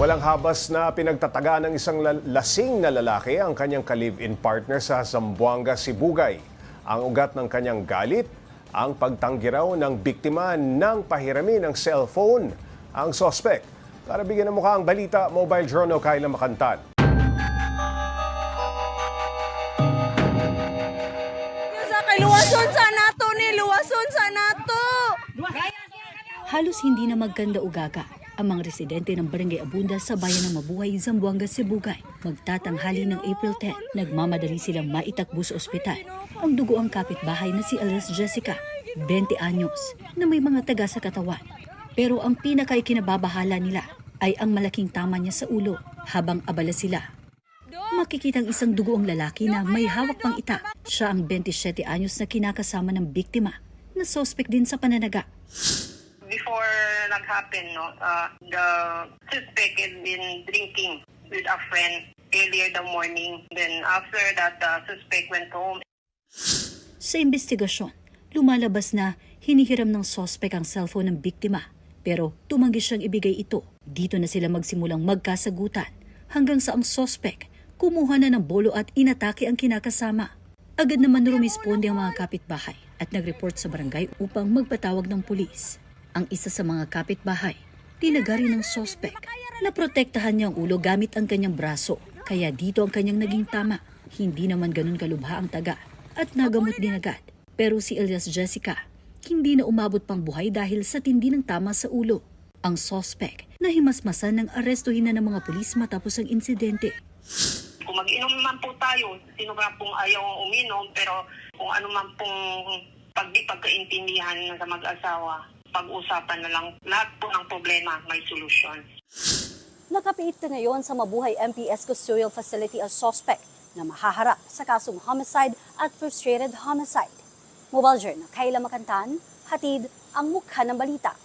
Walang habas na pinagtataga ng isang lasing na lalaki ang kanyang ka-live-in partner sa Zamboanga, Sibugay. Ang ugat ng kanyang galit, ang pagtanggi raw ng biktima ng pahiramin ng cellphone. Ang sospek, para bigyan ng mukha ang balita, Mobile Journal Kayla Makantan. Luwason sa nato ni, luwason sa nato. Halos hindi na magkanda ugaga ang mga residente ng Barangay Abunda sa bayan ng Mabuhay, Zamboanga, Sibugay. Magtatanghali ng April 10, nagmamadali silang maitakbo sa ospital ang dugoang kapitbahay na si Alice Jessica, 20 anyos, na may mga taga sa katawan. Pero ang pinaka-ikinababahala nila ay ang malaking tama niya sa ulo habang abala sila. Makikitang isang dugoong lalaki na may hawak pang itak. Siya ang 27 anyos na kinakasama ng biktima na suspect din sa pananaga. Before nag-happen, the suspect had been drinking with a friend earlier the morning. Then after that, the suspect went home. Sa investigasyon, lumalabas na hinihiram ng suspect ang cellphone ng biktima. Pero tumanggi siyang ibigay ito. Dito na sila magsimulang magkasagutan hanggang sa ang suspect kumuha na ng bolo at inatake ang kinakasama. Agad naman rumisponde ang mga kapitbahay at nag-report sa barangay upang magpatawag ng pulis. Ang isa sa mga kapitbahay, tinagari ng suspect. Naprotektahan niya ang ulo gamit ang kanyang braso, kaya dito ang kanyang naging tama. Hindi naman ganun kalubha ang taga at nagamot din agad. Pero si Elias Jessica, hindi na umabot pang buhay dahil sa tindi ng tama sa ulo. Ang suspect, nahimasmasan ng arestuhin na ng mga pulis matapos ang insidente. Kung mag-inom man po tayo, sino ka pong ayaw uminom, pero kung ano man pong pagkaintindihan sa mag-asawa, pag-usapan na lang, lahat po ng problema may solusyon. Nakapiit na ngayon sa Mabuhay MPS Custodial Facility ang suspect na mahaharap sa kasong homicide at frustrated homicide. Mobile Journal, Kayla Makantan, hatid ang mukha ng balita.